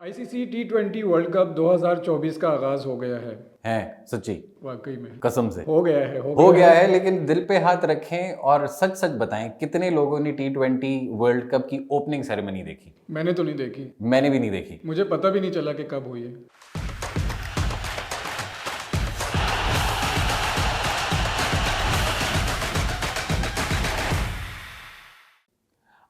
ICC टी20 world cup 2024 का आगाज हो गया है सच्ची वाकई में कसम से हो हो गया गया है। है। लेकिन दिल पे हाथ रखें और सच सच बताएं, कितने लोगों ने T20 वर्ल्ड कप की ओपनिंग सेरेमनी देखी? मैंने तो नहीं देखी, मैंने भी नहीं देखी। मुझे पता भी नहीं चला कि कब हुई है।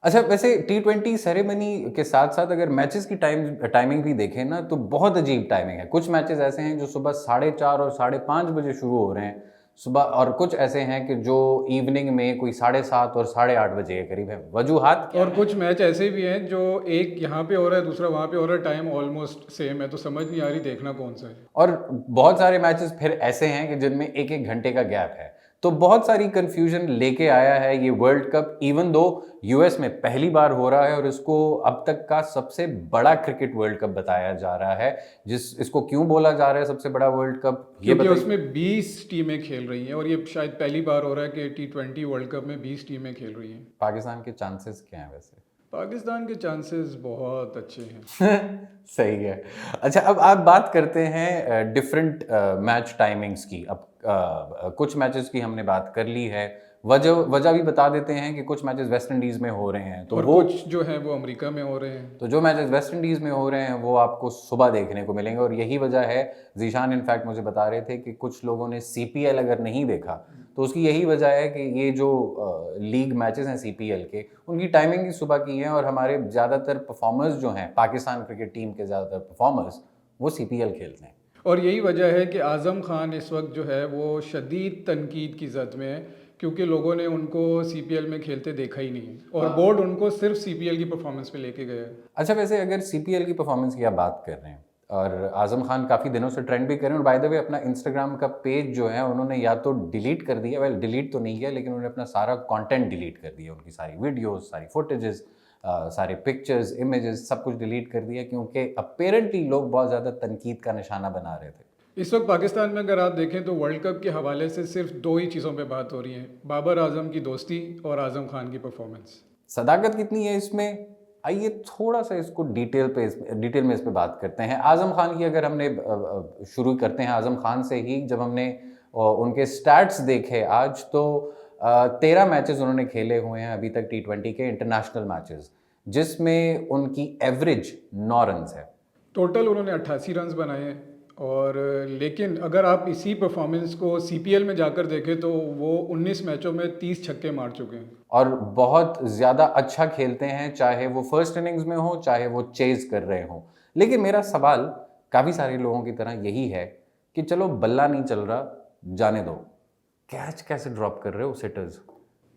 अच्छा, वैसे T20 सेरेमनी के साथ साथ अगर मैचेस की टाइमिंग भी देखें ना, तो बहुत अजीब टाइमिंग है। कुछ मैचेस ऐसे हैं जो सुबह 4:30 और 5:30 बजे शुरू हो रहे हैं सुबह, और कुछ ऐसे हैं कि जो इवनिंग में कोई 7:30 और 8:30 बजे के करीब है। वजूहात क्या और है? कुछ मैच ऐसे भी हैं जो एक यहाँ पे हो रहा है, दूसरा वहाँ पे हो रहा है, टाइम ऑलमोस्ट सेम है, तो समझ नहीं आ रही देखना कौन सा है। और बहुत सारे मैचेस फिर ऐसे हैं कि जिनमें एक एक घंटे का गैप है। तो बहुत सारी कंफ्यूजन लेके आया है ये world cup, even though US में पहली बार हो रहा है और इसको अब तक का सबसे बड़ा क्रिकेट वर्ल्ड कप बताया जा रहा है। इसको क्यों बोला जा रहा है सबसे बड़ा वर्ल्ड कप, ये क्योंकि बताइए। उसमें 20 टीमें खेल रही हैं और ये शायद पहली बार हो रहा है कि टी20 वर्ल्ड कप में 20 टीमें खेल रही हैं। पाकिस्तान के चांसेस क्या हैं वैसे? पाकिस्तान के चांसेस बहुत अच्छे हैं। सही है। अच्छा, अब आप बात करते हैं डिफरेंट मैच टाइमिंग्स की। अब कुछ मैचेस की हमने बात कर ली है। वजह वजह भी बता देते हैं कि कुछ मैचेस वेस्ट इंडीज़ में हो रहे हैं, तो और वो कुछ जो है वो अमेरिका में हो रहे हैं। तो जो मैचेस वेस्ट इंडीज़ में हो रहे हैं वो आपको सुबह देखने को मिलेंगे, और यही वजह है। जीशान इनफैक्ट मुझे बता रहे थे कि कुछ लोगों ने सीपीएल अगर नहीं देखा तो उसकी यही वजह है कि ये जो लीग मैचेस हैं सीपीएल के, उनकी टाइमिंग ही सुबह की है, और हमारे ज़्यादातर परफॉर्मर्स जो हैं, पाकिस्तान क्रिकेट टीम के ज़्यादातर परफॉर्मर्स, वो सीपीएल खेलते हैं। और यही वजह है कि आज़म खान इस वक्त जो है वो शदीद तनकीद की जद में है, क्योंकि लोगों ने उनको सीपीएल में खेलते देखा ही नहीं है और बोर्ड उनको सिर्फ सीपीएल की परफॉर्मेंस पे लेके गया है। अच्छा, वैसे अगर सीपीएल की परफॉर्मेंस की आप बात कर रहे हैं, और आजम खान काफ़ी दिनों से ट्रेंड भी कर रहे हैं, और बाय द वे अपना इंस्टाग्राम का पेज जो है उन्होंने या तो डिलीट कर दिया, वेल डिलीट तो नहीं किया, लेकिन उन्होंने अपना सारा कंटेंट डिलीट कर दिया, उनकी सारी वीडियोस, सारी फुटेजेस, सारे पिक्चर्स, इमेजेस, सब कुछ डिलीट कर दिया, क्योंकि अपेरेंटली लोग बहुत ज़्यादा तनकीद का निशाना बना रहे थे। इस वक्त पाकिस्तान में अगर आप देखें तो वर्ल्ड कप के हवाले से सिर्फ दो ही चीज़ों पे बात हो रही है, बाबर आजम की दोस्ती और आज़म खान की परफॉर्मेंस। सदाकत कितनी है इसमें? आइए थोड़ा सा इसको डिटेल में इस पे बात करते हैं। आज़म खान की अगर हमने शुरू करते हैं आज़म खान से ही। जब हमने उनके स्टैट्स देखे आज, तो 13 मैचेस उन्होंने खेले हुए हैं अभी तक T20 के इंटरनेशनल मैचेस, जिसमें उनकी एवरेज 9 रन है। टोटल उन्होंने 88 रन बनाए हैं। और लेकिन अगर आप इसी परफॉर्मेंस को सीपीएल में जाकर देखें तो वो 19 मैचों में 30 छक्के मार चुके हैं। और बहुत ज़्यादा अच्छा खेलते हैं, चाहे वो फर्स्ट इनिंग्स में हो, चाहे वो चेज कर रहे हो। लेकिन मेरा सवाल काफ़ी सारे लोगों की तरह यही है कि चलो बल्ला नहीं चल रहा, जाने दो, कैच कैसे ड्रॉप कर रहे हो सिटर्स?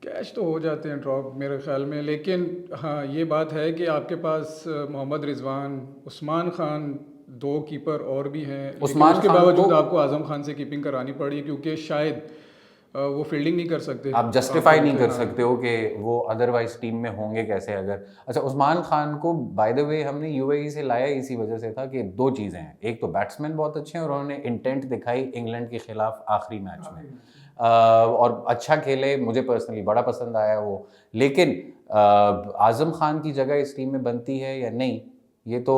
कैच तो हो जाते हैं ड्रॉप मेरे ख्याल में, लेकिन हाँ ये बात है कि आपके पास मोहम्मद रिजवान, उस्मान खान, दो कीपर और भी हैं, लेकिन उस्मान उसके खान बावजूद को आपको आज़म खान से कीपिंग करानी पड़ी क्योंकि शायद वो फील्डिंग नहीं कर सकते। आप जस्टिफाई नहीं कर हाँ। सकते हो कि वो अदरवाइज टीम में होंगे कैसे अगर। अच्छा, उस्मान खान को बाय द वे हमने यूएई से लाया इसी वजह से था कि दो चीज़ें हैं। एक तो बैट्समैन बहुत अच्छे हैं और उन्होंने इंटेंट दिखाई इंग्लैंड के खिलाफ आखिरी मैच में, और अच्छा खेले, मुझे पर्सनली बड़ा पसंद आया वो। लेकिन आज़म खान की जगह इस टीम में बनती है या नहीं, ये तो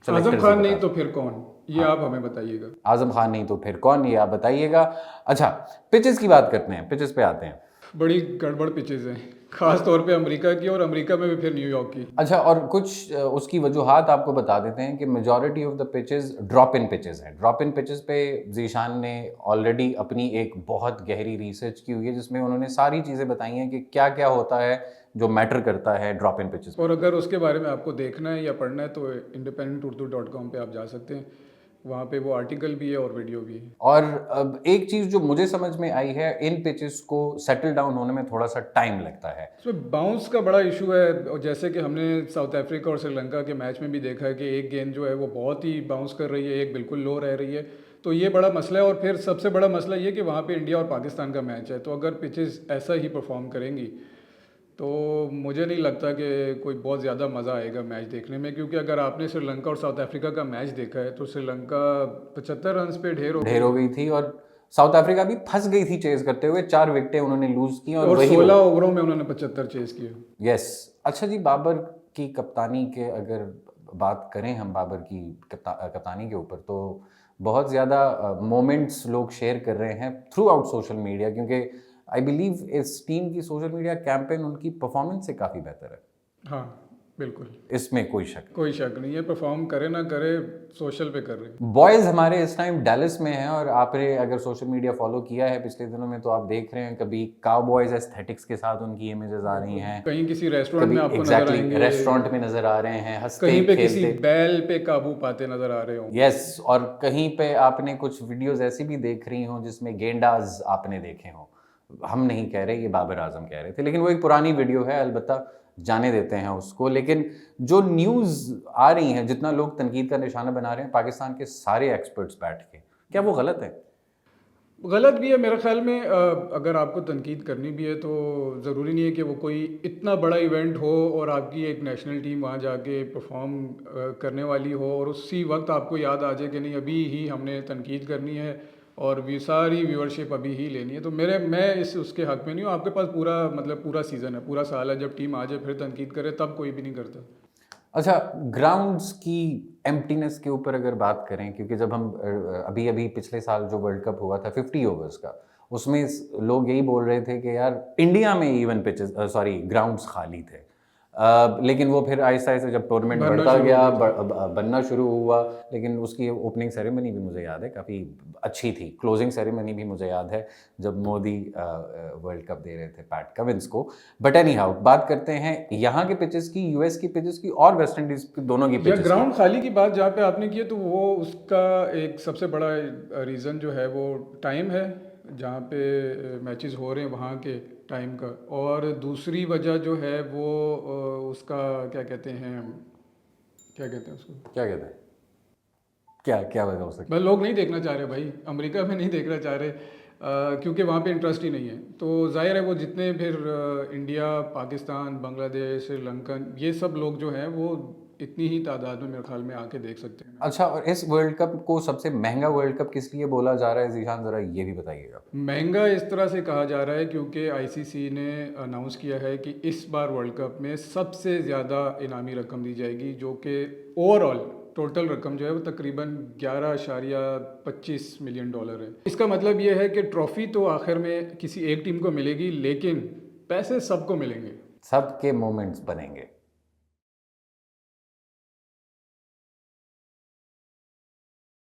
आज़म सेलेक्टर्स ही खान नहीं बता। तो फिर कौन, ये आप हमें बताइएगा। आज़म खान नहीं तो फिर कौन, ये आप बताइएगा। अच्छा, पिचेस की बात करते हैं, पिचेस पे आते हैं। बड़ी गड़बड़ पिचेज़ हैं, ख़ास तौर पे अमेरिका की, और अमेरिका में भी फिर न्यूयॉर्क की। अच्छा, और कुछ उसकी वजूहात आपको बता देते हैं कि majority of the pitches drop in pitches हैं। ड्रॉप इन पिचेस पे जीशान ने ऑलरेडी अपनी एक बहुत गहरी रिसर्च की हुई है, जिसमें उन्होंने सारी चीज़ें बताई हैं कि क्या क्या होता है जो मैटर करता है ड्रॉप इन पिचेस। और अगर उसके बारे में आपको देखना है या पढ़ना है तो independenturdu.com पे आप जा सकते हैं, वहाँ पे वो आर्टिकल भी है और वीडियो भी है। और अब एक चीज़ जो मुझे समझ में आई है, इन पिचेस को सेटल डाउन होने में थोड़ा सा टाइम लगता है। इसमें बाउंस का बड़ा इशू है, और जैसे कि हमने साउथ अफ्रीका और श्रीलंका के मैच में भी देखा है कि एक गेंद जो है वो बहुत ही बाउंस कर रही है, एक बिल्कुल लो रह रही है, तो ये बड़ा मसला है। और फिर सबसे बड़ा मसला ये कि वहाँ पे इंडिया और पाकिस्तान का मैच है, तो अगर पिचेस ऐसा ही परफॉर्म करेंगी तो मुझे नहीं लगता कि कोई बहुत ज़्यादा मज़ा आएगा मैच देखने में, क्योंकि अगर आपने श्रीलंका और साउथ अफ्रीका का मैच देखा है तो श्रीलंका 75 रन पे ढेर हो गई थी, और साउथ अफ्रीका भी फंस गई थी चेज करते हुए। 4 विकेटें उन्होंने लूज की, और वही 16 ओवरों में उन्होंने 75 चेस किए। यस। अच्छा जी, बाबर की कप्तानी के अगर बात करें हम बाबर की कप्तानी के ऊपर, तो बहुत ज़्यादा मोमेंट्स लोग शेयर कर रहे हैं थ्रू आउट सोशल मीडिया, क्योंकि आई बिलीव इस टीम की सोशल मीडिया कैंपेन उनकी परफॉर्मेंस से काफ़ी बेहतर है, हाँ बिल्कुल, इसमें कोई शक नहीं। कोई शक नहीं है, परफॉर्म करे ना करे सोशल पे कर रहे हैं। बॉयज़ हमारे इस टाइम डैलस में हैं, और आपने अगर सोशल मीडिया फॉलो किया है पिछले दिनों में तो आप देख रहे हैं कभी काउबॉयज़ एस्थेटिक्स के साथ उनकी इमेजेस आ रही हैं, कहीं किसी रेस्टोरेंट कभी में आपको नजर एग्जैक्टली आएंगे, रेस्टोरेंट में नजर आ रहे हैं, हंसते कहीं पे किसी खेलते। बैल पे काबू पाते नजर आ रहे होंगे। यस, और कहीं पे आपने कुछ वीडियोस ऐसी भी देख रही हों जिसमें गेंडाज आपने देखे हों। हम नहीं कह रहे, ये बाबर आजम कह रहे थे, लेकिन वो एक पुरानी वीडियो है, अलबत्ता जाने देते हैं उसको। लेकिन जो न्यूज़ आ रही हैं, जितना लोग तनकीद का निशाना बना रहे हैं पाकिस्तान के सारे एक्सपर्ट्स बैठ के, क्या वो गलत है? गलत भी है मेरे ख्याल में। अगर आपको तनकीद करनी भी है तो ज़रूरी नहीं है कि वो कोई इतना बड़ा इवेंट हो और आपकी एक नेशनल टीम वहाँ जाके परफॉर्म करने वाली हो और उसी वक्त आपको याद आ जाए कि नहीं अभी ही हमने तनकीद करनी है और सारी व्यूअरशिप अभी ही लेनी है। तो मैं इस उसके हक़ में नहीं हूँ। आपके पास पूरा मतलब पूरा सीज़न है, पूरा साल है, जब टीम आ जाए फिर तनकीद करे, तब कोई भी नहीं करता। अच्छा, ग्राउंड्स की एम्प्टीनेस के ऊपर अगर बात करें, क्योंकि जब हम अभी अभी पिछले साल जो वर्ल्ड कप हुआ था 50 ओवर्स का, उसमें लोग यही बोल रहे थे कि यार इंडिया में इवन पिचेस सॉरी ग्राउंड्स खाली थे। लेकिन वो फिर आहिस्ता आहिस्ता जब टूर्नामेंट भरना बढ़ता शुरू गया हो गया बनना शुरू हुआ। लेकिन उसकी ओपनिंग सेरेमनी भी मुझे याद है काफ़ी अच्छी थी, क्लोजिंग सेरेमनी भी मुझे याद है जब मोदी वर्ल्ड कप दे रहे थे पैट कमिंस को। बट एनी हाउ, बात करते हैं यहाँ के पिचेस की, यूएस की पिचेस की और वेस्ट इंडीज़ की, दोनों की या पिचेस की। ग्राउंड खाली की बात जहाँ पे आपने की है तो वो उसका एक सबसे बड़ा रीज़न जो है वो टाइम है, जहाँ पे मैचेस हो रहे हैं वहाँ के टाइम का। और दूसरी वजह जो है वो उसका क्या कहते हैं उसको, क्या कहते हैं, क्या क्या वजह हो सकती भाई लोग नहीं देखना चाह रहे, भाई अमेरिका में नहीं देखना चाह रहे, क्योंकि वहाँ पे इंटरेस्ट ही नहीं है। तो जाहिर है वो जितने फिर इंडिया, पाकिस्तान, बांग्लादेश, श्रीलंकन, ये सब लोग जो हैं वो इतनी ही तादाद में मेरे ख्याल में आके देख सकते हैं। अच्छा, और इस वर्ल्ड कप को सबसे महंगा वर्ल्ड कप किस लिए बोला जा रहा है जीशान, ज़रा ये भी बताइएगा। महंगा इस तरह से कहा जा रहा है क्योंकि आईसीसी ने अनाउंस किया है कि इस बार वर्ल्ड कप में सबसे ज़्यादा इनामी रकम दी जाएगी, जो कि ओवरऑल टोटल रकम जो है वो तकरीबन 11.25 मिलियन डॉलर है। इसका मतलब ये है कि ट्रॉफ़ी तो आखिर में किसी एक टीम को मिलेगी, लेकिन पैसे सबको मिलेंगे। सबके मोमेंट्स बनेंगे।